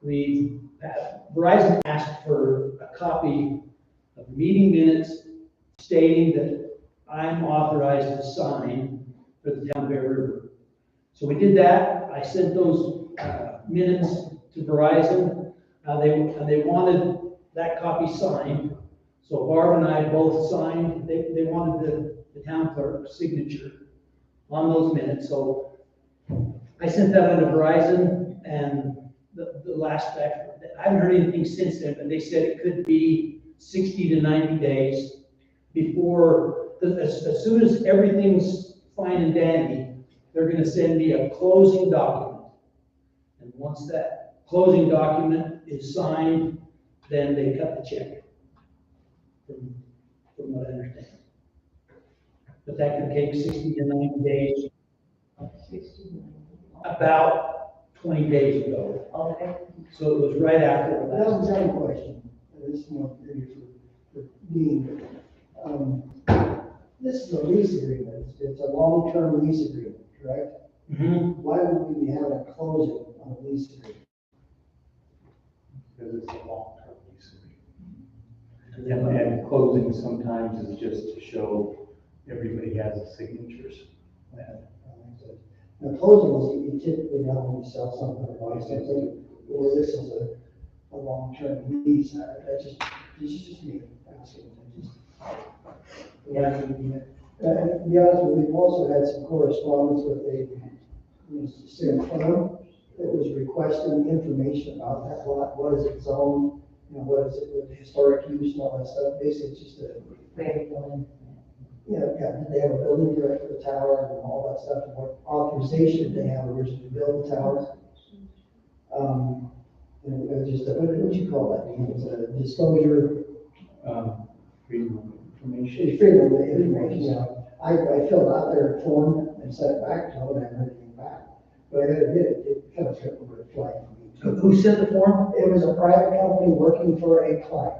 Verizon asked for a copy of meeting minutes stating that I'm authorized to sign for the town of Bear River. So we did that. I sent those minutes to Verizon. They wanted that copy signed. So Barb and I both signed. They wanted the town clerk's signature on those minutes. So I sent that on to Verizon, and the last, I haven't heard anything since then, but they said it could be 60 to 90 days before, as soon as everything's fine and dandy, they're gonna send me a closing document. And once that closing document is signed, then they cut the check, from what I understand. But that can take 60 to 90 days. About 20 days ago. Okay. So it was right after the That last. was a question. This is more maybe for Dean. This is a lease agreement. It's a long-term lease agreement, correct? Mhm. Why would we be having a closing on a lease agreement? Because it's a long-term lease agreement. And then, And closing sometimes is just to show everybody has the signatures. Now, closing is you typically not when you sell something or buy something, or this is a long-term lease. That's just me asking. Yeah. And to be honest with you, we've also had some correspondence with a Sam Farm that was requesting information about that lot. What is it zoned? You know, what is it with historic use and all that stuff? Basically, it's just a, did they have a building permit for the tower and all that stuff? And what authorization did they have originally to build the tower? And it was just, what do you call that? It was a disclosure. Freedom of information. It's freedom of information, you know. I filled out their form and sent it back to them, and I haven't heard anything back. But I gotta admit, it kind of took a red flag for me. who sent the form? It was a private company working for a client.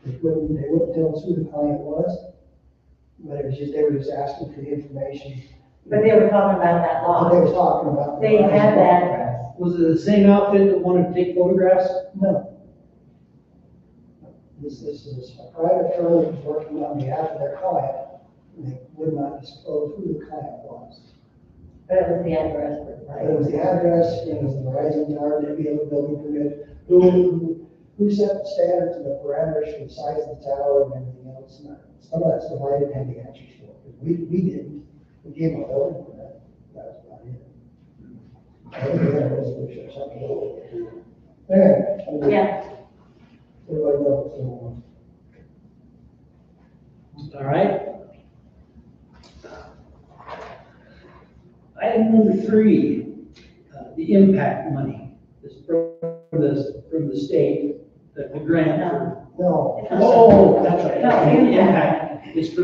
They wouldn't tell us who the client was, but it was just, they were just asking for the information. But they were talking about that What they law. were talking about. They had that. Was it the same outfit that wanted to take photographs? No. This is a private firm that was working on behalf of their client, and they would not disclose who the client was. But it was the address for the It was the address, it was the Verizon tower, did we have a building permit, who set the standards and the parameters for the size of the tower and everything else. And some of that stuff I didn't have the answers for, because we didn't, we gave them a building permit, that was about it. I think we had a resolution or something. Anyway. Yeah. Everybody knows what's going on. All right. Item number 3, the impact money. This from the state, the grant for. No. Oh, that's right. No, The impact. is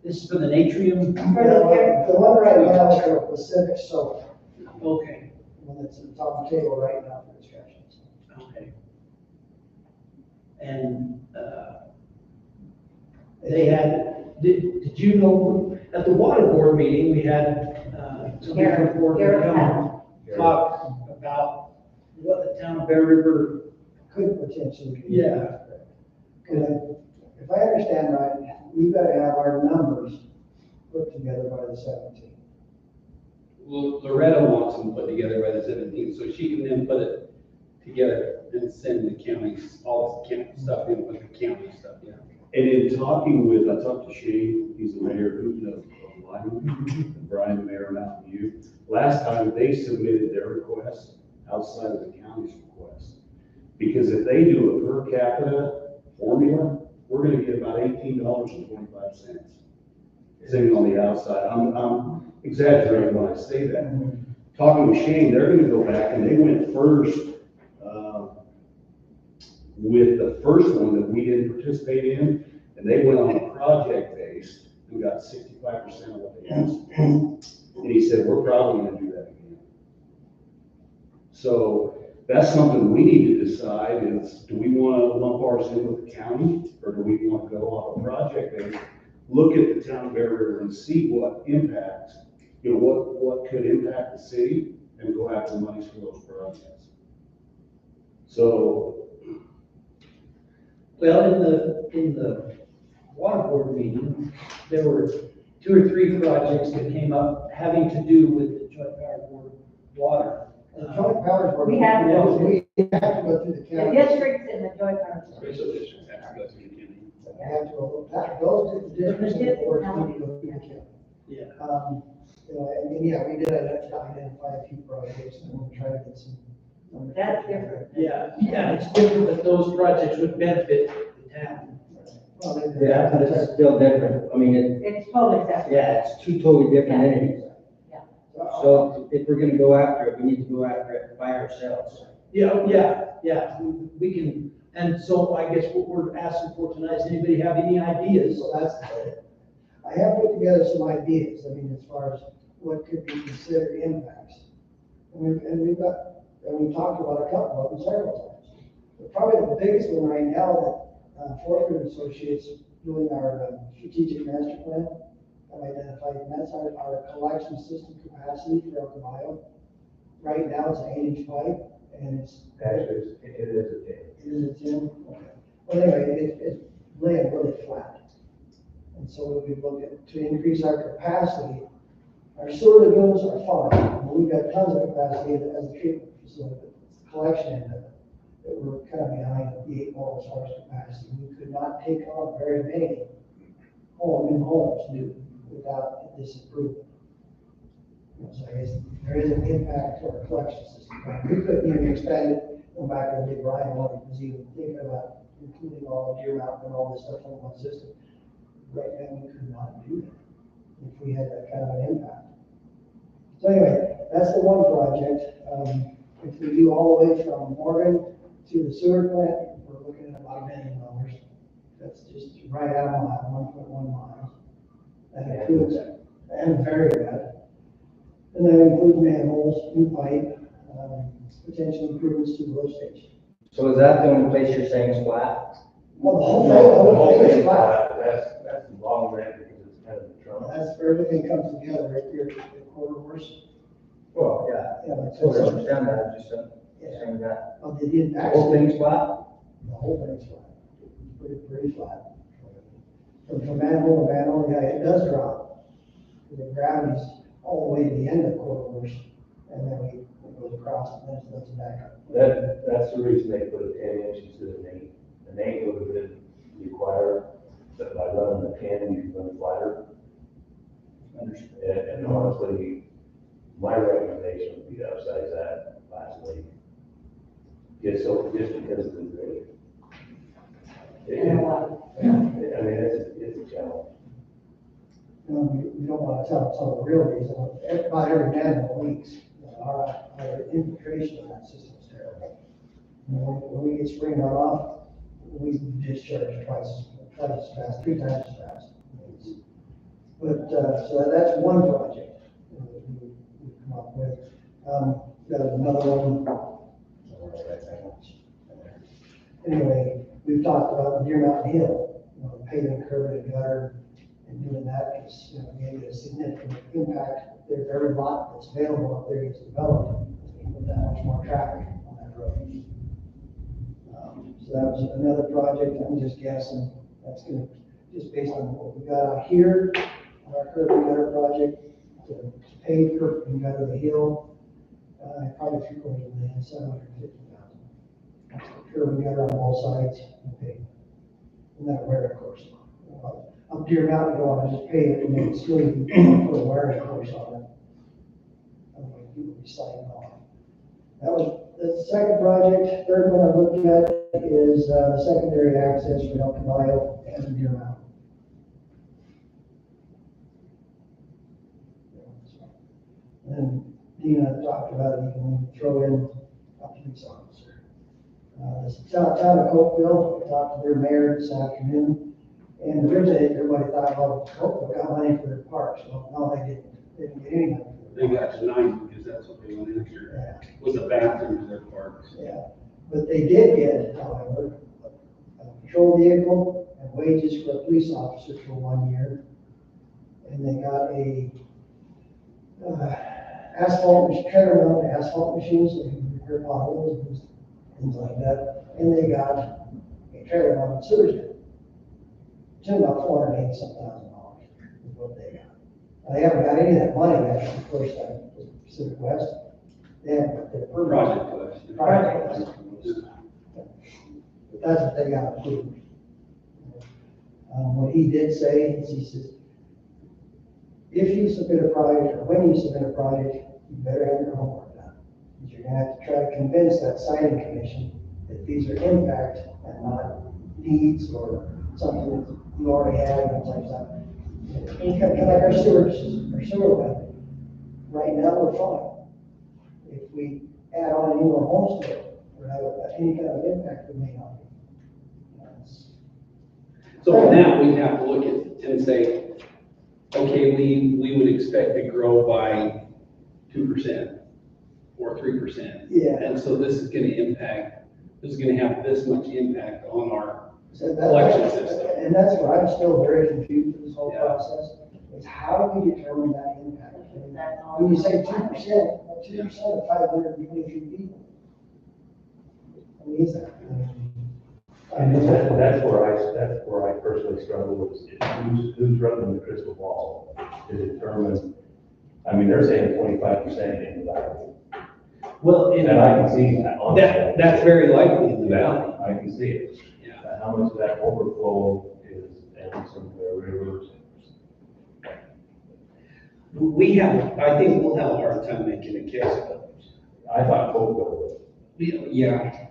this is for the Natrium. The one right now is for Pacific Solar, Okay, the one that's on the table right now for discussions. okay. And, they had, did you know, at the water board meeting, we had, somebody from Fort Garrett come talk about what the town of Bear River. Could potentially. be. Yeah. And if I understand right, we've got to have our numbers put together by the 17th. Well, Loretta wants them put together by the 17th, so she can then put it together and send the counties, all the county stuff in with the county stuff, yeah. And in talking with, I talked to Shane, he's the mayor of Lyman, and Brian, the mayor of Mountain View. Last time, they submitted their request outside of the county's request. Because if they do a per capita formula, we're gonna get about $18.25. Sitting on the outside, I'm exaggerating when I say that. Talking with Shane, they're gonna go back and they went first, with the first one that we didn't participate in, and they went on a project base and got 65% of what they asked. And he said, we're probably gonna do that again. So that's something we need to decide is, do we wanna lump ours in with the county, or do we wanna go off a project base? Look at the town of Bear River and see what impact, what could impact the city, and go after monies for those projects. So, Well, in the water board meeting, there were 2 or 3 projects that came up having to do with the joint power board water. The joint powers board. We have to go We have to go through the The county. districts in the joint powers. Special districts have to go through the county. We have to go, that goes to the districts and the boards need to go through the county. Yeah. You know, and yeah, we did identify a few projects and we'll try to get some. That's different. Yeah, it's different, but those projects would benefit the town. Well, they- Yeah, but it's still different. I mean, It's totally separate. yeah, it's 2 totally different entities. So if we're gonna go after it, we need to go after it by ourselves. Yeah, we can, and so I guess what we're asking for tonight, does anybody have any ideas? So that's, I have put together some ideas, I mean, as far as what could be considered impacts. And we've talked about a couple of them several times. But probably the biggest one right now that Forestry Associates doing our strategic master plan have identified, and that's our collection system capacity throughout the mile. Right now, it's an 8-inch pipe, and it's. Actually, it is a 10. It is a 10? Okay. Well, anyway, it's laying really flat. And so we look at, to increase our capacity, our sewer lagoons are fine. We've got tons of capacity as a treatment facility, but it's the collection end of it that we're kind of behind the 8 ball as far as capacity. We could not take on very many new homes without this improvement. So I guess there is an impact to our collection system. We couldn't even expand it, go back and big Brian was even thinking about including all of Deer Mountain and all this stuff on one system. Right now, we could not do that if we had that kind of an impact. So anyway, that's the one project. If we do all the way from Morgan to the sewer plant, we're looking at about $1 million. That's just right out of mile, 1.1 miles. That includes, and very good. And that includes manholes, new pipe, potential improvements to the lift station. So is that the only place you're saying is flat? Well, the whole The whole thing thing is flat. that's the long rant because it's kind of the trunk. That's where everything comes together right there, the quarter horse. Well, yeah. Yeah, but So I understand that, I'm just saying that. Well, they didn't The actually. whole thing's flat? The whole thing's flat. It's pretty flat. From manhole to manhole, yeah, it does drop. The gravity's all the way to the end of quarter horse, and then it goes across and then it lets it back up. That's the reason they put a 10 inch instead of an 8. An 8 would have been required, but by running the 10, you can run flatter. And honestly, my recommendation would be to upsize that lastly. Just because of the grade. And a lot. I mean, it's a challenge. You know, we don't want to tell some of the real reason. About every manhole leaks. Our infiltration of that system is terrible. When we get spring runoff, we discharge twice as fast, 3 times as fast. But, so that's one project that we've come up with. Got another one. Anyway, we've talked about Deer Mountain Hill, paving curb and gutter and doing that because, maybe a significant impact. If every lot that's available up there gets developed, we put that much more traffic on that road. So that was another project. I'm just guessing that's gonna, just based on what we got out here, on our curb and gutter project, to pave curb and gutter the hill, probably $750,000. Curb and gutter on both sides, okay. And that wear course. Up Deer Mountain, you want to just pay it and make it smooth, put a wearing course on it. People be sliding off. That was the second project. Third one I looked at is the secondary access for Elk Mile and Deer Mountain. And Dina talked about it, you can throw in a police officer. The town of Cokeville, I talked to their mayor this afternoon, and originally everybody thought, well, Cokeville got money for their parks. Well, no, they didn't get any money. They got denied because that's what they went after, Yeah, was a bathroom in their parks. yeah, but they did get, however, a patrol vehicle and wages for a police officer for 1 year. And they got a asphalt, treader mounted asphalt machines, so they can repair potholes. things like that, and they got a trailer on the sewers. It's about $480,000 is what they got. Now, they haven't got any of that money yet, of course, Pacific West. They haven't, they're Project question. Project. But that's what they got approved. What he did say is, he says, if you submit a project, or when you submit a project, you better have your homework done. Because you're gonna have to try to convince that siting commission that these are impact and not needs or something that you already have and things like that. And kind of like our sewer line. Right now, we're fine. If we add on any more homes to it, or have any kind of impact, we may not be. So on that, we have to look at and say, okay, we would expect to grow by 2% or 3%. Yeah. And so this is gonna have this much impact on our So collection system. And that's where I'm still very confused with this whole Yeah. process, is how do we determine that impact? That's all. When you say 2%, 2% of 523 people. I mean, is that? And that's where I personally struggle with, is who's running the crystal ball to determine, I mean, they're saying 25% in the valley. Well, And I can see that. honestly. that's very likely in the valley. I can see it. Yeah. How much of that overflow is, and some of the rivers. I think we'll have a hard time making a case, but, I thought Coke yeah.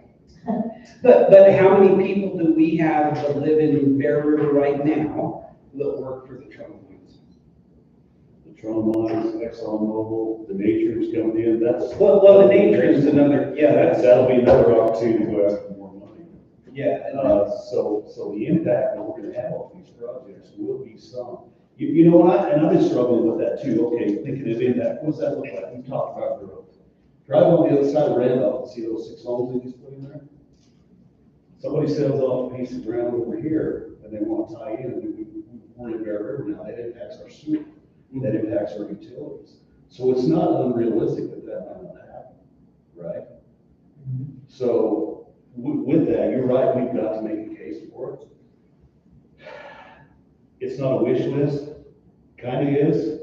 But how many people do we have that live in Bear River right now that work for the Trump lines? The Tron lines, ExxonMobil, the Nature's coming in, that's. Well, the nature is another, That'll be another opportunity to go after more money. yeah. So the impact that we're gonna have on these projects will be some. You know what, and I've been struggling with that too, okay, thinking of impact, what's that look like? We talked about growth. Drive on the other side of Randolph and see those 6 homes they just put in there. Somebody sells off a piece of ground over here and they want to tie in, and we're in Bear River now, that impacts our sewer, that impacts our utilities. So it's not unrealistic that might not happen, right? So with that, you're right, we've got to make a case for it. It's not a wish list, kind of is,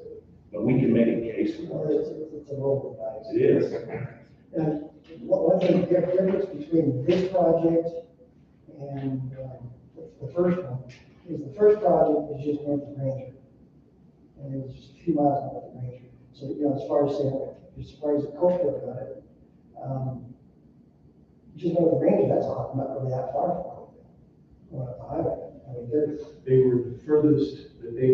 but we can make a case Well, for it. it's an override. It is. And one thing, the difference between this project and the first one is the first project is just north of Ranger. And it was just a few miles north of Ranger. So, as far as saying, as far as the Cokeville got it, just north of Ranger, that's not really that far from Cokeville. Going up the highway. I mean, They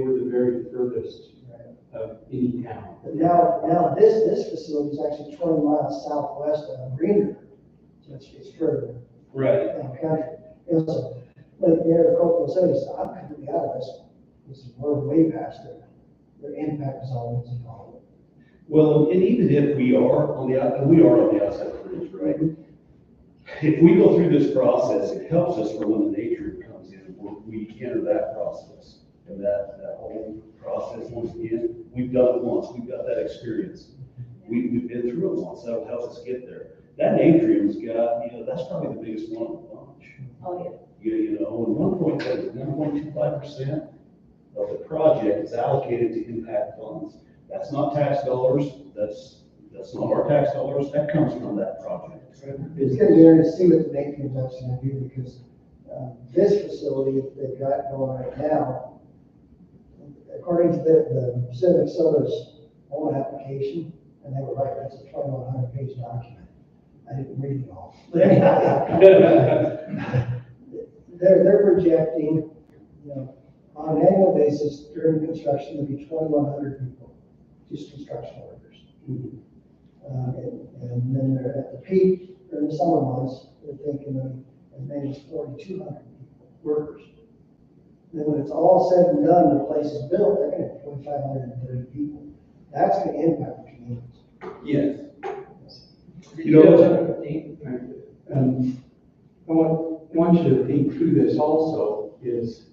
were the very furthest right. of any town. But now this facility is actually 20 miles southwest of Green River. So it's further Right. down country. So, like Mayor Copeland says, I'm completely out of this. We're way past their impact zones and all. Well, and even if we are on the outside of the ridge, right? If we go through this process, it helps us for when the nature comes in, we enter that process. And that whole process, once again, we've done it once, we've got that experience. We've been through it once, that'll help us get there. That Natrium's got, that's probably the biggest one of the bunch. Oh, yeah. And 1.25% of the project is allocated to impact funds. That's not tax dollars, that's not our tax dollars, that comes from that project. It's gonna be interesting to see what the Natrium's actually gonna do, because this facility they've got going right now, according to the Pacific Soda's own application, and they were right, that's a 2,100-page document. I didn't read it all. But anyhow, they're projecting, on an annual basis during construction, there'll be 2,100 people, just construction workers. And then they're at the peak during the summer months, they're thinking of as many as 4,200 people, workers. Then when it's all said and done, the place is built, they're gonna have 2,530 people. That's gonna impact the communities. Yes. I want you to think through this also, is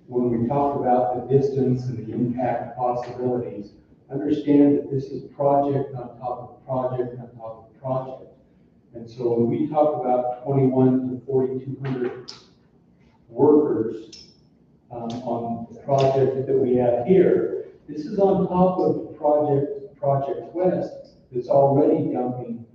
when we talk about the distance and the impact possibilities, understand that this is project on top of project on top of project. And so when we talk about 21 to 4,200 workers on the project that we have here, this is on top of Project West that's already dumping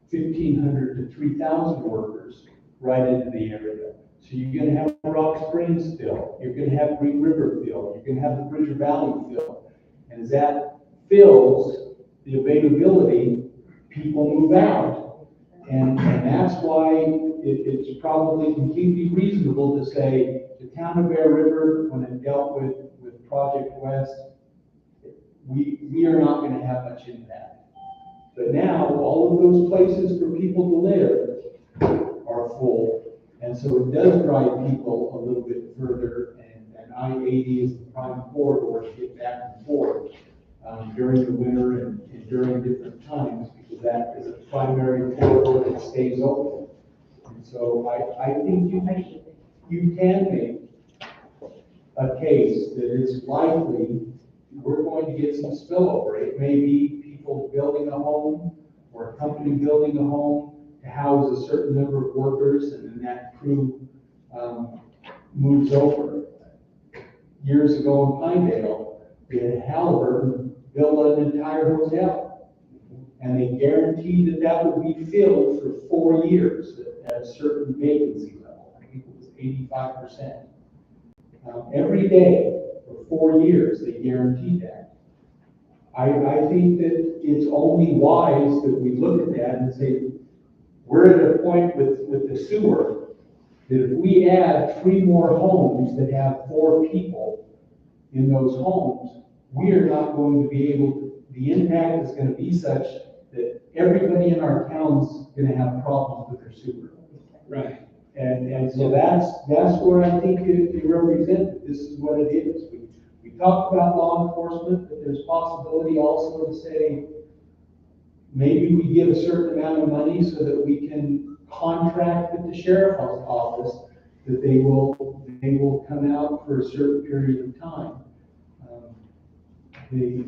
1,500 to 3,000 workers right into the area. So you're gonna have Rock Springs fill, you're gonna have Green River fill, you're gonna have the Bridger Valley fill. And as that fills the availability, people move out. And that's why it's probably completely reasonable to say the town of Bear River, when it dealt with Project West, we are not gonna have much impact. But now, all of those places for people to live are full. And so it does drive people a little bit further, and I-80 is the prime corridor to get back and forth during the winter and during different times, because that is a primary corridor that stays open. And so I think you can make a case that it's likely we're going to get some spillover. It may be people building a home or a company building a home to house a certain number of workers, and then that crew moves over. Years ago in Pinedale, we had Halliburton build an entire hotel, and they guaranteed that that would be filled for 4 years at a certain vacancy level. I think it was 85%. Every day for 4 years, they guaranteed that. I think that it's only wise that we look at that and say, we're at a point with the sewer that if we add 3 more homes that have 4 people in those homes, we are not going to be able to, the impact is going to be such that everybody in our town's going to have problems with their sewer. Right. And so that's where I think it represents, this is what it is. We talk about law enforcement, but there's possibility also to say, maybe we give a certain amount of money so that we can contract with the sheriff's office that they will come out for a certain period of time. The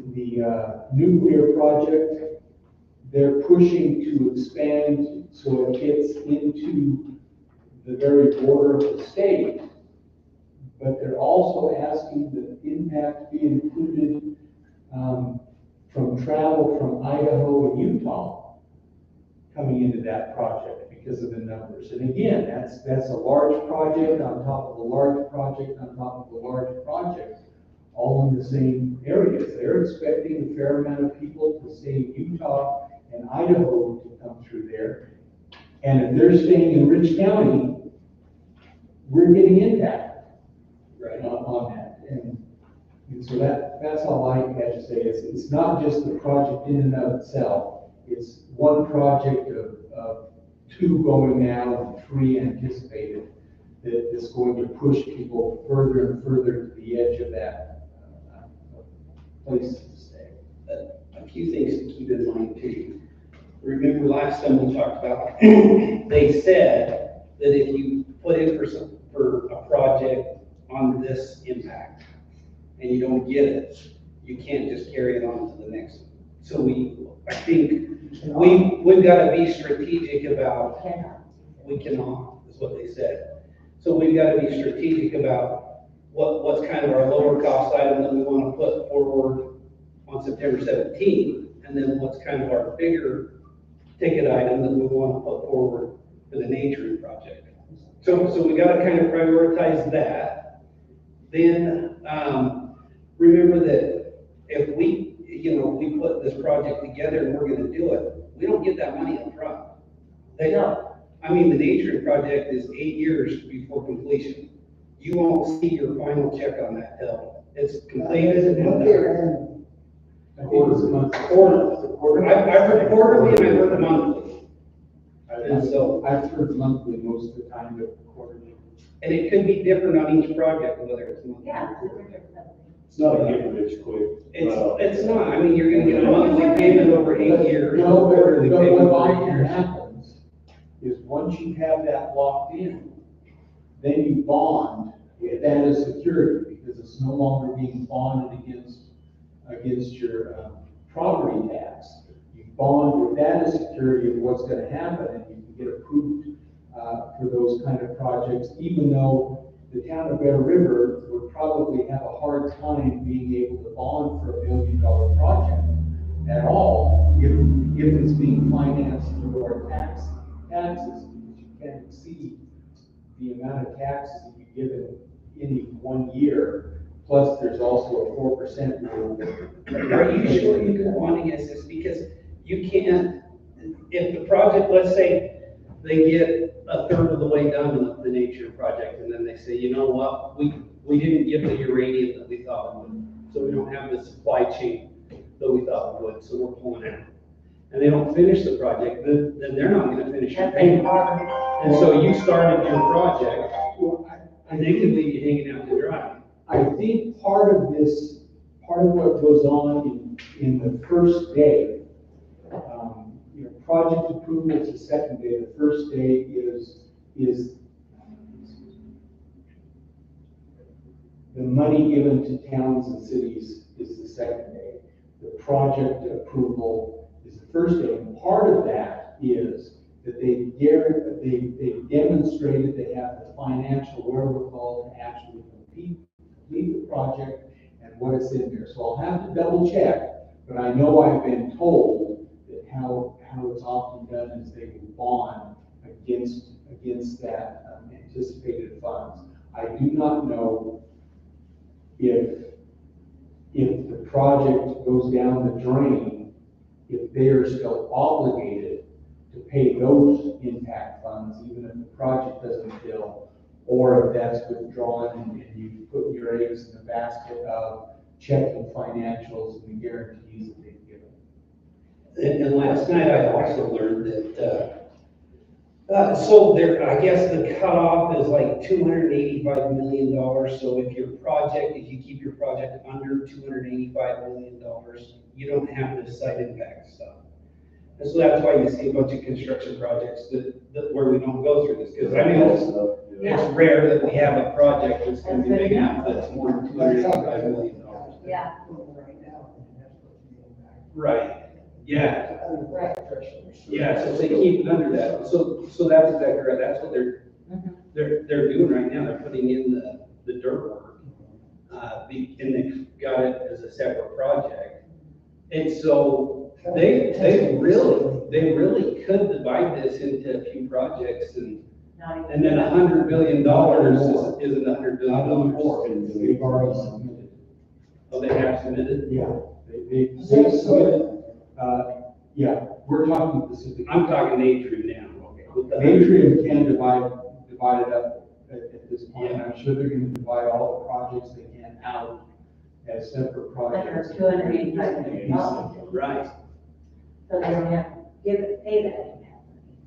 nuclear project, they're pushing to expand so it gets into the very border of the state, but they're also asking that impact be included from travel from Idaho and Utah coming into that project because of the numbers. And again, that's a large project on top of a large project on top of a large project, all in the same areas. They're expecting a fair amount of people to stay in Utah and Idaho to come through there. And if they're staying in Rich County, we're getting impacted on that. And so that's all I have to say. It's not just the project in and of itself. It's one project of 2 going now and 3 anticipated that is going to push people further and further to the edge of that place to stay. A few things to keep in mind too. Remember last time we talked about, they said that if you put in for a project on this impact and you don't get it, you can't just carry it on to the next one. So I think we've got to be strategic about, we cannot, is what they said. So we've got to be strategic about what's kind of our lower cost item that we want to put forward on September 17th, and then what's kind of our bigger ticket item that we want to put forward for the nature project. So we got to kind of prioritize that. Then remember that if we put this project together and we're going to do it, we don't get that money up front. I mean, the nature project is 8 years before completion. You won't see your final check on that till it's completed. I think it's a month. I've heard quarterly and I've heard monthly. And so, I've heard monthly most of the time, but quarterly. and it could be different on each project, whether it's monthly. Yeah. It's not a get rich quick. It's not, I mean, you're gonna get a monthly payment over 8 years. No, but quarterly payment what over 8 often years. happens is once you have that locked in, then you bond with that as security, because it's no longer being bonded against your property tax. You bond with that as security of what's gonna happen, and you get approved for those kind of projects, even though the town of Bear River would probably have a hard time being able to bond for $1 million project at all if it's being financed through our taxes, because you can't exceed the amount of taxes that you give in any 1 year. Plus, there's also a 4% rule. Are you sure you can finance this? Because you can't, if the project, let's say, they get a third of the way done with the nature project, and then they say, you know what, we didn't get the uranium that we thought we would, so we don't have the supply chain that we thought we would, so we're pulling out. And they don't finish the project, then they're not gonna finish your payment. And so you started your project, and they can leave you hanging out to dry. I think part of what goes on in the first day, project approval is the second day. The first day is the money given to towns and cities is the second day. The project approval is the first day. And part of that is that they demonstrated they have the financial wherewithal to actually complete the project and what is in there. So I'll have to double check, but I know I've been told that how it's often done is they will bond against that anticipated funds. I do not know if the project goes down the drain, if they are still obligated to pay those impact funds, even if the project doesn't fill, or if that's withdrawn and you put your eggs in the basket of checking financials and the guarantees that they've given. And last night I also learned that, so there, I guess the cutoff is like $285 million. So if you keep your project under $285 million, you don't have this site impact stuff. And so that's why you see a bunch of construction projects that where we don't go through this, because I mean, it's rare that we have a project that's gonna be big enough that's more than $285 million. Yeah. Right, yeah. Right. Yeah, so they keep it under that, so that's exactly right, that's what they're doing right now, they're putting in the dirt work. And they've got it as a separate project. And so they really could divide this into a few projects and then $100 billion isn't $100 billion. They've already submitted. Oh, they have submitted? Yeah, they submitted, yeah, we're talking specifically. I'm talking Atrium now. Atrium can divide it up at this point. I'm sure they're gonna divide all the projects they can out as separate projects. Like our $285 million. Right, So they don't have to pay that.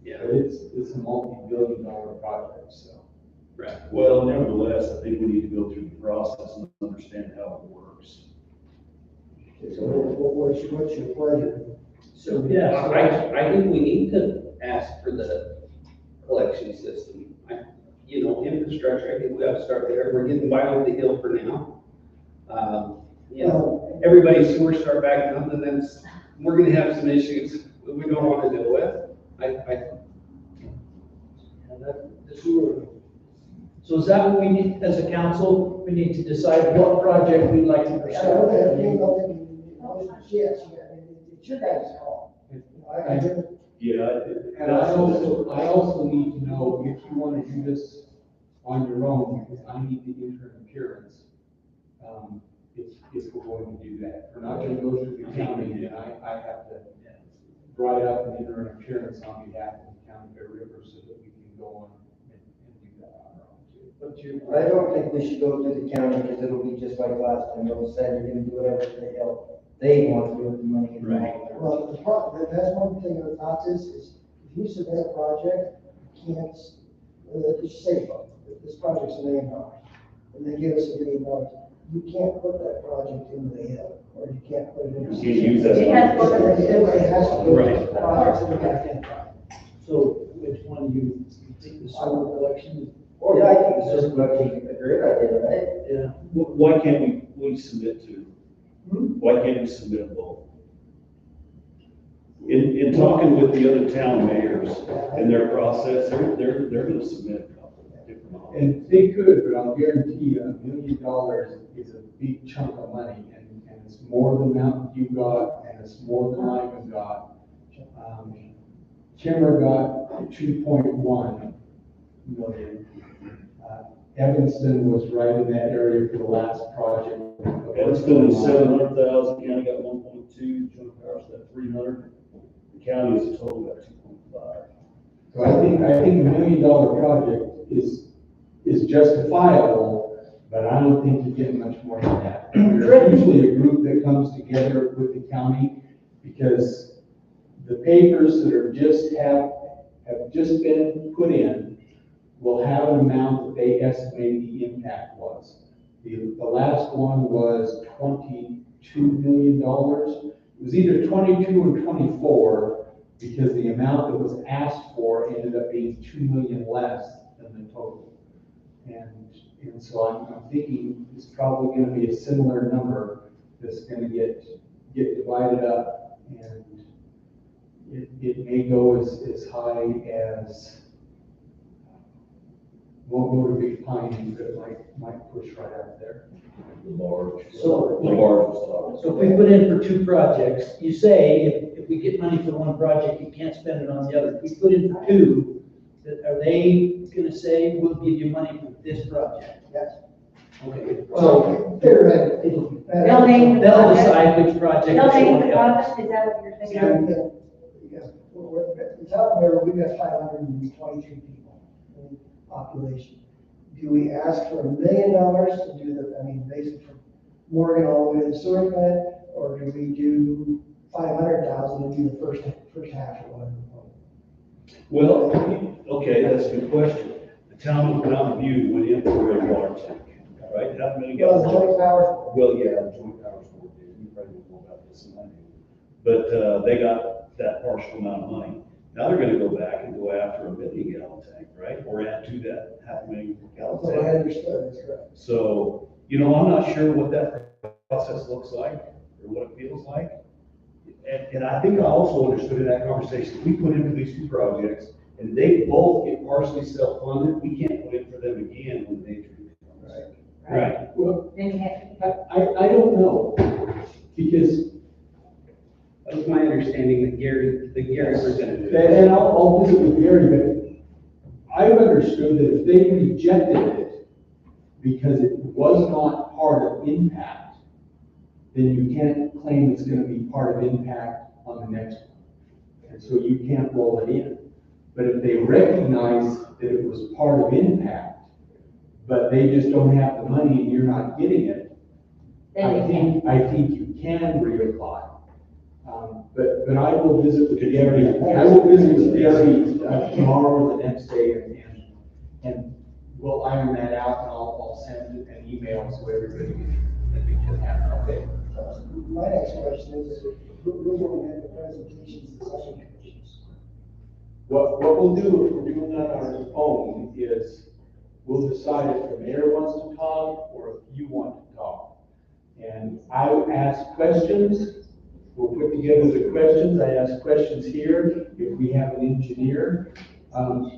yeah, But it's a multi-billion-dollar project, so. right. Well, nevertheless, I think we need to go through the process and understand how it works. So what's your pleasure? So, yeah, I think we need to ask for the collection system. Infrastructure, I think we ought to start there. We're getting by on the hill for now. Everybody's sewer start backing up, and then we're gonna have some issues that we don't want to deal with. So is that what we need, as a council, we need to decide what project we'd like to pursue? Yes, it's your guys' call. I didn't. Yeah. And I also need to know if you want to do this on your own, because I need the interim appearance. If we're going to do that, we're not going to go through the county, and I have to write up an interim appearance on behalf of the county of Bear River so that we can go on and do that on our own too. I don't think we should go to the county, because it'll be just like last time, they'll say you're gonna do whatever the hell they want to do with the money. Right. Well, that's one thing about this is, if you submit a project, you can't, let's just say, this project's $1 million, and they give us $1 million, you can't put that project in the hill, or you can't put it in. You can't use that. It has to go to the sewer. It has to go to Right. the projects that we have to identify. So which one do you think the sewer collection? Oh, yeah, I think it's just a great idea, right? Yeah. Why can't we submit to? Why can't we submit both? In talking with the other town mayors and their process, they're gonna submit a couple of different options. And they could, but I'll guarantee you, $1 million is a big chunk of money, and it's more than Mountain View got, and it's more than Lyman got. Kimmer got 2.1 million. Evanston was right in that area for the last project. Evanston is 700,000, county got 1.2, joint powers got 300, the county as a total got 2.5. So I think $1 million project is justifiable, but I don't think you get much more than that. There's usually a group that comes together with the county, because the papers that have just been put in will have an amount that they estimate the impact was. The last one was $22 million. It was either 22 or 24, because the amount that was asked for ended up being 2 million less than the total. And so I'm thinking it's probably gonna be a similar number that's gonna get divided up, and it may go as high as, won't go to Big Pine, but might push right up there. Large. So- Large. So if we put in for 2 projects, you say if we get money for one project, you can't spend it on the other. If we put in for 2, are they gonna say, we'll give you money for this project? Yes. Okay. Well, theoretically. They'll name the They'll project. decide which project. They'll they name want the to help. project, is that what you're thinking? It's out there, we've got 522 people in population. Do we ask for $1 million to do basically from Morgan all the way to the sewer plant, or do we do 500,000 to do the first half or whatever? Well, okay, that's a good question. The town of Mountain View went in for a water tank, right? How many Well, the gallons? joint powers, Well, yeah, the joint powers board did, you probably know more about this than I do. But, they got that partial amount of money. Now they're gonna go back and go after a 1 million gallon tank, right? Or add to that 500,000 gallon so I tank. understood, that's correct. So, I'm not sure what that process looks like or what it feels like. And I think I also understood in that conversation, we put in for these 2 projects and they both get partially self-funded, we can't put in for them again when they do. Right. Well, Then you have, I don't know, because, That was my understanding that Gary presented it. and I'll visit with Gary, but I've understood that if they rejected it because it was not part of impact, then you can't claim it's gonna be part of impact on the next one. And so you can't roll it in. But if they recognize that it was part of impact, but they just don't have the money and you're not getting it, then you can. I think you can reapply. But I will visit with Gary, I will visit with Gary tomorrow or the next day, and we'll iron that out, and I'll send an email so everybody can have it, okay? My next question is, who's going to have the presentations and session commissions? What we'll do if we're doing that on our own is, we'll decide if the mayor wants to talk, or if you want to talk. And I will ask questions. We'll put together the questions. I ask questions here. If we have an engineer,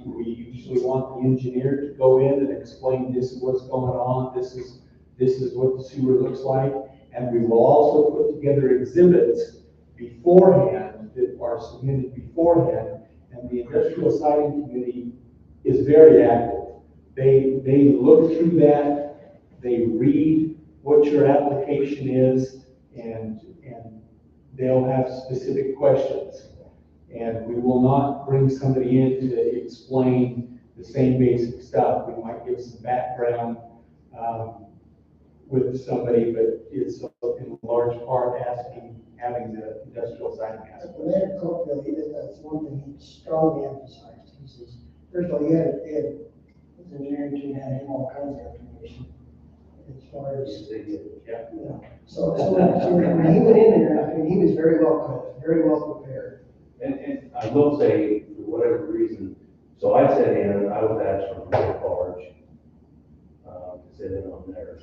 we usually want the engineer to go in and explain this is what's going on, this is what the sewer looks like. And we will also put together exhibits beforehand that are submitted beforehand. And the industrial siting committee is very active. They look through that, they read what your application is, and they'll have specific questions. And we will not bring somebody in to explain the same basic stuff. We might give some background with somebody, but it's in large part having the industrial site ask. The mayor Cookville, that's one thing he strongly emphasized. He says, first of all, his engineering team had him all kinds of information as far as, So when he went in there, he was very well coached, very well prepared. And I will say, for whatever reason, so I sat in, I was asked from Fort Large, to sit in on theirs.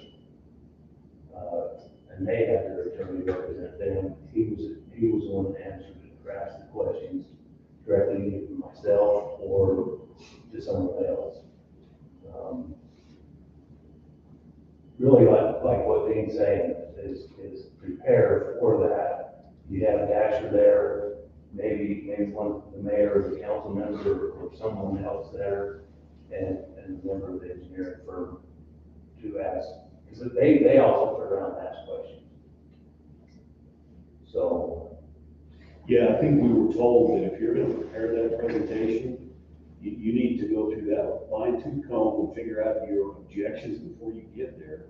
And they had their attorney represent them. He was the one that answered the ask the questions directly to myself or to someone else. Really like what Dean's saying is prepare for that. You have Dasher there, maybe one of the mayor or the council member or someone else there, and a member of the engineering firm to ask, because they also turn around and ask questions. So, Yeah, I think we were told that if you're gonna prepare that presentation, you need to go through that fine tooth comb and figure out your objections before you get there.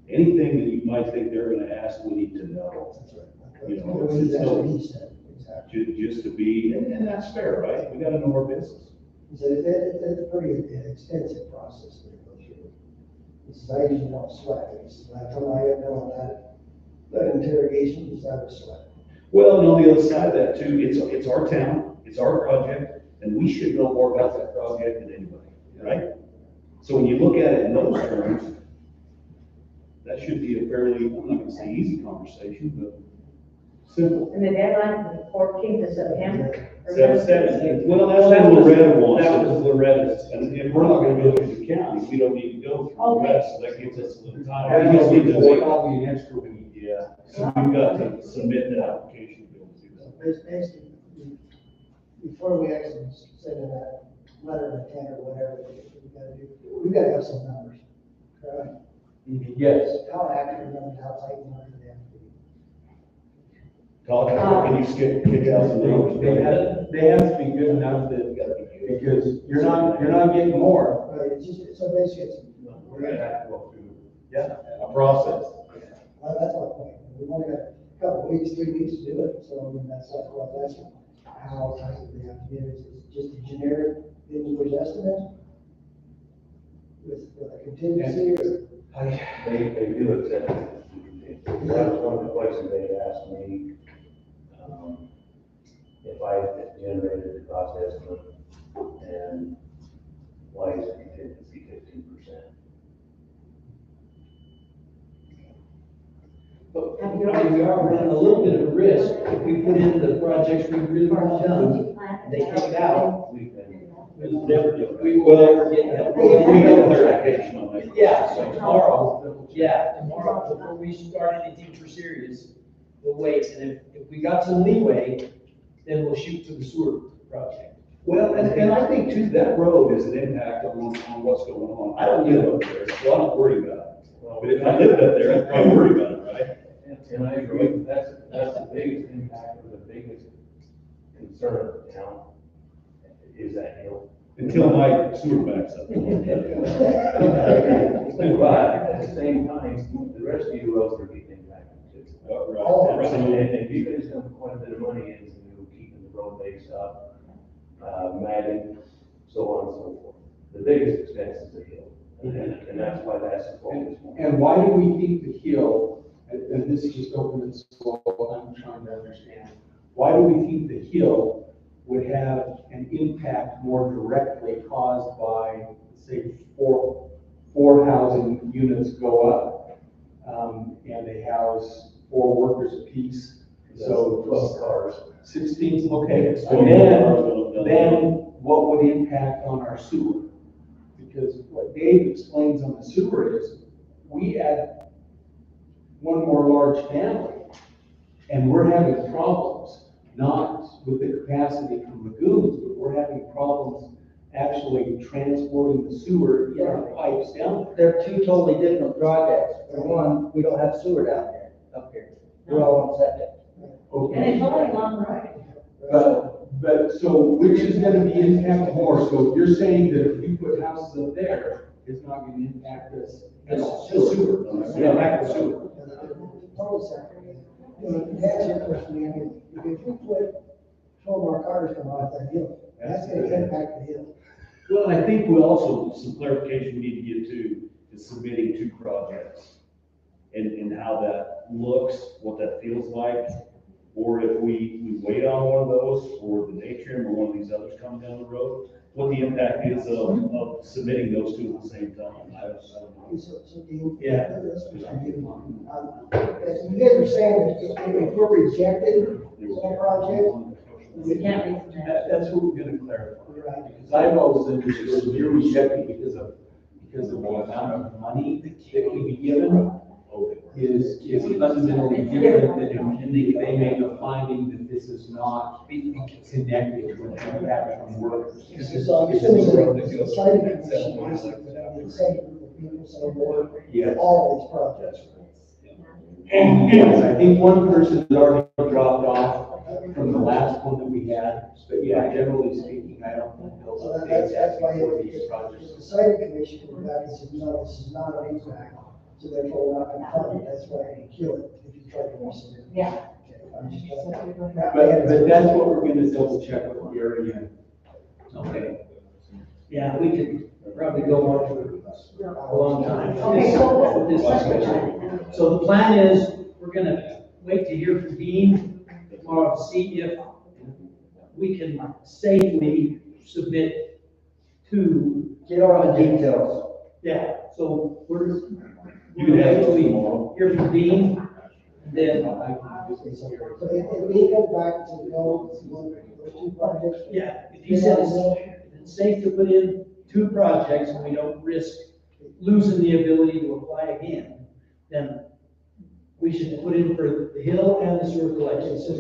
Anything that you might think they're gonna ask, we need to know. That's right. You know, That's what he said, exactly. Just to be, and that's fair, right? We gotta know our business. He said, it's a pretty extensive process that goes through. He says, I usually don't sweat. He says, when I come out here doing that interrogation, he says, I was sweating. Well, and on the other side of that too, it's our town, it's our project, and we should know more about that project than anybody, right? So when you look at it in those terms, that should be a fairly, I'm not gonna say easy conversation, but simple. And the deadline is the 14th of September. 17th. Well, that's what Loretta wants. That was Loretta's. And if we're not gonna go through the county, we don't need to go through the Okay. rest, so that gives us a little time. That We just need to wait. probably an extra week. Yeah, so we've got to submit the application to be able to do that. Basically, before we actually send in that letter of intent or whatever we gotta do, we gotta have some numbers. Correct? Yes. How accurate numbers, how tight numbers they have to be. Todd, can you kick out some numbers? They have to be good enough that, because you're not getting more. Right, it's just, so basically, it's, we're gonna have to go through. A process. well, that's my point. We've only got a couple of weeks, 3 weeks to do it, so I mean, that's what I'm asking. How tight do they have to be? Is it just a generic engineer's estimate? With a contingency or? They do accept it. That was one of the questions they asked me, if I had generated the cost estimate, and why is the contingency 15%? But, I mean, we are running a little bit of a risk if we put in the projects we really want done, and they take it out. We've been, We will never get help. We got clarification on that. Yeah, so tomorrow, before we start anything for serious, we'll wait, and if we got some leeway, then we'll shoot for the sewer project. Well, and I think too, that road is an impact on what's going on. I don't live up there, so I'm not worried about it. But if I lived up there, I'd probably worry about it, right? and I agree, that's the biggest impact or the biggest concern of the town, is that hill. Until my sewer backs up. But at the same time, the rest of your roads are getting impacted too. Right. And you guys have quite a bit of money into keeping the road base up, matting, so on and so forth. The biggest expense is the hill, and that's why that's the focus. And why do we think the hill, and this is just open and slow, I'm trying to understand. Why do we think the hill would have an impact more directly caused by, say, four housing units go up, and they house 4 workers apiece, so 12 cars. 16, okay, and then what would impact on our sewer? Because what Dave explains on the sewer is, we add one more large family, and we're having problems, not with the capacity from lagoons, but we're having problems actually transporting the sewer in our pipes down there. They're two totally different projects. For one, we don't have sewer down there, up here. We're all on septic. And it's only one road. But, so which is gonna be impacted more? So you're saying that if we put houses up there, it's not gonna impact us at all? The sewer, yeah, back to sewer. Total separate. You know, to answer your question, I mean, if you put 12 more cars come off that hill, that's gonna impact the hill. Well, I think we also, some clarification we need to get to is submitting 2 projects. And how that looks, what that feels like, or if we wait on one of those, or the Natrium or one of these others come down the road, what the impact is of submitting those 2 at the same time. I don't know. So do you? Yeah. You guys are saying that if we're rejected, that project, You can't resubmit. That's what we're gonna clarify. Right. Because I've always understood you're rejecting because of the amount of money that can be given is fundamentally different than, and they make a finding that this is not connected to an impact on workers. So I'm assuming the planning commission is the same group of people, same board, Yes. all these projects. Yes, I think one person has already dropped off from the last one that we had, but yeah, generally speaking, I don't think those So updates that's why for these if projects. the siting commission comes back and says, no, this is not an impact, so therefore we're not gonna fund it, that's why you kill it if you try to resubmit. Yeah. I'm just trying to. But that's what we're gonna double check with Gary and, Okay. Yeah, we could probably go on for a long time. Okay, so This discussion. So the plan is, we're gonna wait to hear from Dean tomorrow to see if we can safely submit to, Get all the details. yeah, so we're You can have wait till we tomorrow. hear from Dean, and then, So if we come back and say, no, it's one, those two projects. yeah, if he says it's safe to put in 2 projects and we don't risk losing the ability to apply again, then we should put in for the hill and the sewer Okay, collection. so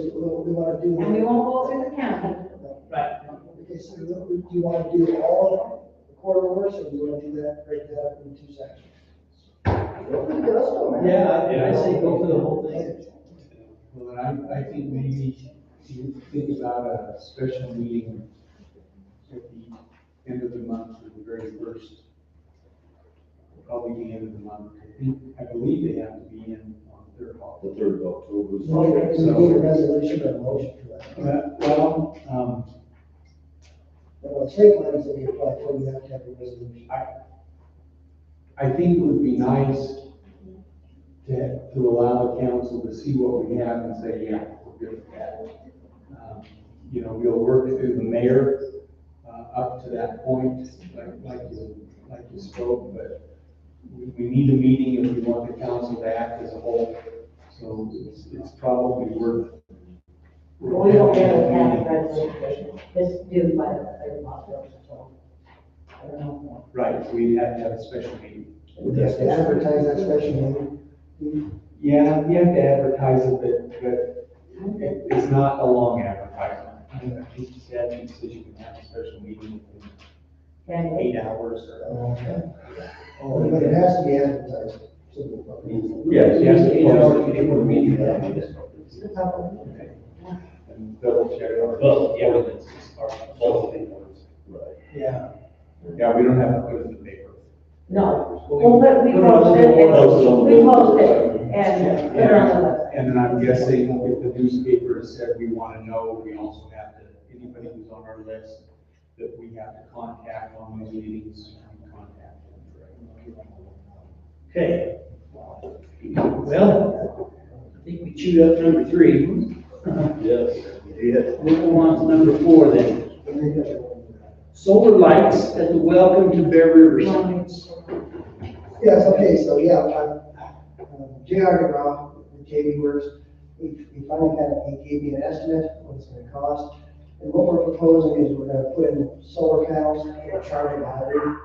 we wanna do. And we won't go through the county. Right. Okay, so do you wanna do all the corridors, or do you wanna do that, break that up into 2 sections? Yeah, I say go for the whole thing. Well, I think maybe you think about a special meeting at the end of the month or the very first, probably the end of the month. I believe they have to be in on the 3rd of October. The 3rd of October. Do we need a resolution or a motion for that? Well, Well, state monies that we apply for, we have to have a resolution. I think it would be nice to allow the council to see what we have and say, yeah, we're good with that. You know, we'll work through the mayor, up to that point, like you spoke, but we need a meeting if we want the council to act as a whole. So it's probably worth. We don't have a county resolution. It's due by the 3rd of October, so. I don't know. Right, so we have to have a special meeting. We have to advertise that special meeting. Yeah, you have to advertise it, but it's not a long advertisement. I think the statute says you can have a special meeting And in 8 hours or. But it has to be advertised. So Yes, yes, 8 hours before the meeting. Okay. And double check. Both, the ordinances are both in ordinance. Yeah. Yeah, we don't have to put it in the paper. No, well, but we post it, we post it, and put it on the website. And then I'm guessing if the newspaper has said we want to know, we also have to, anybody who's on our list that we have to contact on those meetings, we contact them. Okay. Well, I think we chewed up number 3. Yes, yes. We'll go on to number 4 then. Solar lights at the Welcome to Bear River signs. Yes, okay, so yeah, J.R. DeGraw, with JB Works, we finally he gave me an estimate of what it's gonna cost. And what we're proposing is we're gonna put in solar panels and charge a battery,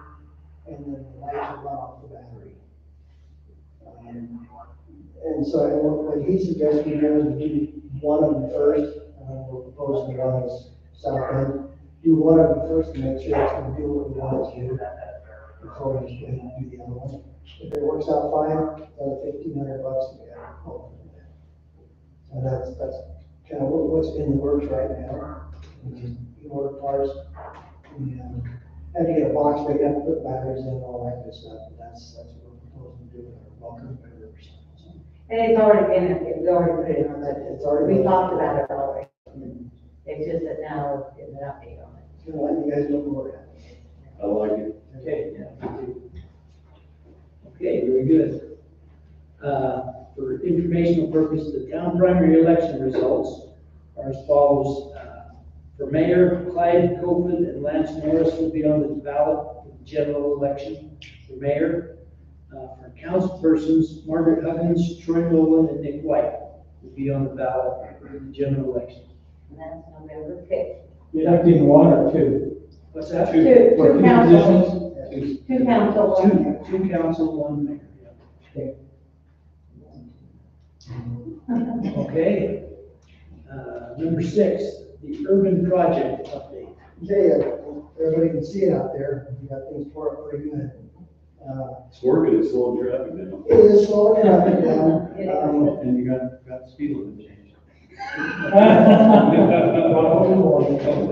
and then the lights will run off the battery. And so what he suggested we do is we do one of them first, we're proposing to run this south end. Do one of them first to make sure it's gonna do what we want it to do, before we do the other one. If it works out fine, another $1,500 to get it. And that's kind of what's in the works right now. We order parts, we have to get a box big enough to put batteries in and all that good stuff, but that's what we're proposing to do with our Welcome to Bear River signs. And it's already been, we already put it on that, It's already. we talked about it already. It's just that now we're getting an update on it. It's gonna let you guys know where we're at. I like it. Okay, yeah. Okay, very good. For informational purposes, the town primary election results are as follows. For mayor, Clyde Copeland and Lance Norris will be on the ballot for the general election for mayor. For councilpersons, Margaret Huggins, Troy Nolan, and Nick White will be on the ballot for the general election. and that's November 5th. Electing one or two? What's that? Two What, two council, positions? two council, one mayor. Two council, one mayor. Okay. Number 6, the urban project update. Okay, everybody can see it out there, we got things tore up pretty good. It's working, it's slowing traffic down. It is slowing traffic down. And you got the speed limit changed.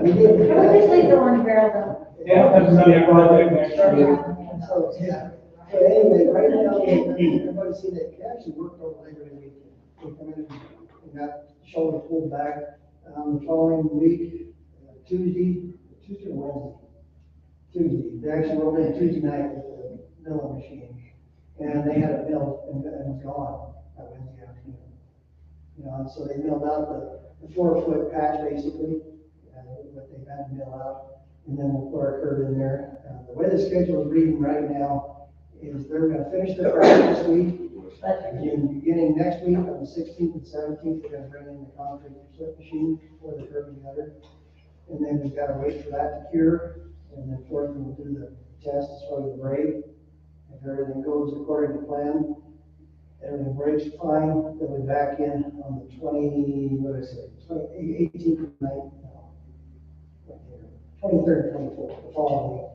We did- Can we just leave the orange barrel though? Yeah, that's another project next year. So, yeah. So anyway, right now, everybody see that it actually worked over Labor Day weekend. We come in and got shoulder pulled back, the following week, Tuesday or Wednesday? Tuesday, they actually rolled in Tuesday night with the milling machine, and they had it milled and it was gone by Wednesday afternoon. You know, and so they milled out the 4-foot patch basically, what they had to mill out, and then we'll put our curb in there. The way the schedule is reading right now is they're gonna finish the project this week, and beginning next week on the 16th and 17th, they're gonna bring in the concrete slip machine for the curb and gutter. And then we've gotta wait for that to cure, and then fourth, we'll do the test as far as the brake. If everything goes according to plan, everything breaks fine, then we back in on the 18th of May, 23rd, 24th, the following week,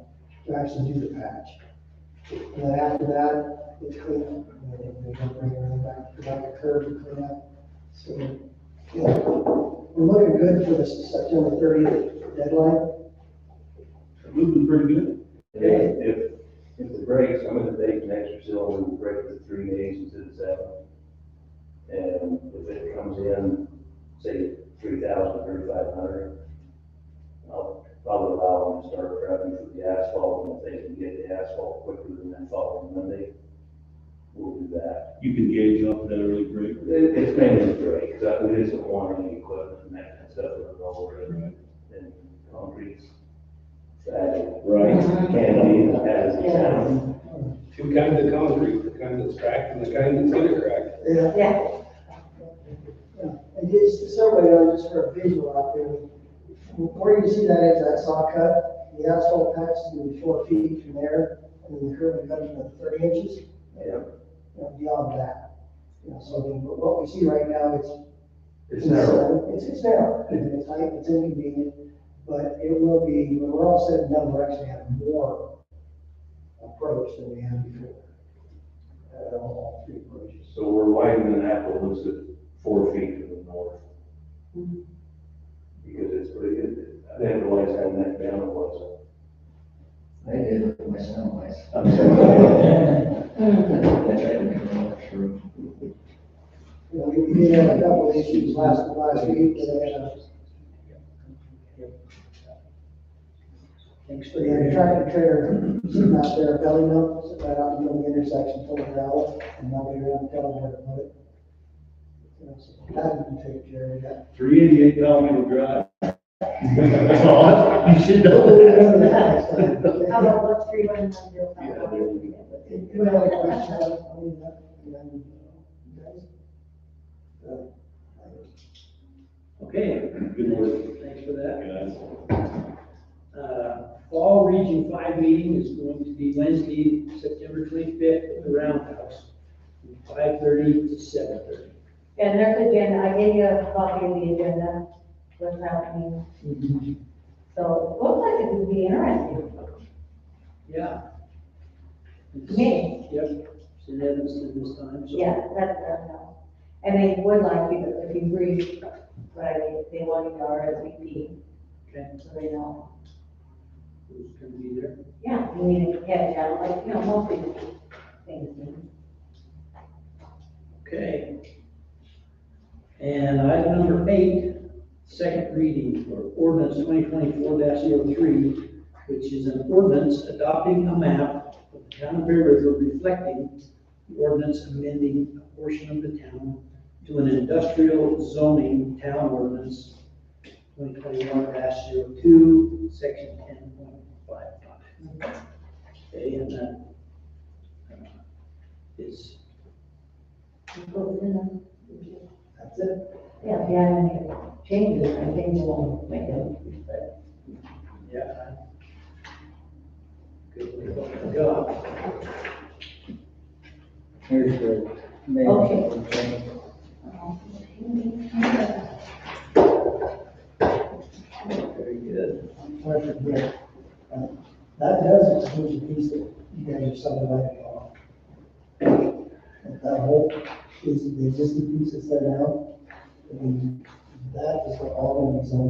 to actually do the patch. And then after that, it's clean up, and then we can bring everything back, put out the curb and clean up. So, yeah, we're looking good for the September 30th deadline. Moving pretty good. If it breaks, I'm gonna take an extra cylinder and break it to 3 days instead of 7. And if it comes in, say, 3,000, 3,500, I'll probably allow them to start prepping for the asphalt, and if they can get the asphalt quicker than that following Monday, we'll do that. You can gauge off that early break. It's mainly the brake, because we just don't want any equipment and that kind of stuff running over it, and concrete's fragile. Right. Can't be as it sounds. Two kinds of concrete, the kind that's cracked and the kind that's gonna crack. Yeah. Yeah, And just so we know, just for a visual out there, where you see that is that saw cut, the asphalt patch is gonna be 4 feet from there, and then the curb and cutting another 30 inches. Yeah, You know, beyond that. You know, so what we see right now, it's narrow. It's narrow, and it's tight, it's inconvenient, but it will be, when we're all said and done, we're actually have more approach than we had before. All 3 approaches. So we're widening that, but looks at 4 feet to the north. Because it's pretty good. I didn't realize how that down it was. I did it myself, I'm sorry. You know, we did have a couple of issues last week, Thanks for we had a tractor trailer sitting out there, belly milk, sitting right out in the middle of the intersection full of gravel, and nobody around telling where to put it. You know, so that we can take care of that. 388 Palmetto Drive. That's all. You should know that. how about what's 3110? Yeah, there we go. You have a question, I mean, you guys? Okay, Good work, thanks for that. guys. Fall Region 5 meeting is going to be Wednesday, September 25th at the Roundhouse, from 5:30 to 7:30. And there's agenda, I gave you a copy of the agenda, what's happening. So it looks like it would be interesting Yeah. to me. Yep, it's in Evanston this time, so. Yeah, that's, no. And they would like you to, if you brief, right, they want you to RSVP, Okay, so they know. who's gonna be there? Yeah, you need to catch down, like, you know, most of these things. Okay. And item number 8, second reading for ordinance 2024-03, which is an ordinance adopting a map of the town of Bear River reflecting the ordinance amending a portion of the town to an industrial zoning town ordinance 2021-02, section 10.55. Okay, and that is That's it. Yeah, yeah, changes and things along with them, but Yeah. Good job. Here's the mayor. Okay. Very good. Before I forget, that does exclude the piece that you guys are subdividing off. That whole piece, the existing piece that's there now, I mean, that is all going to be zoned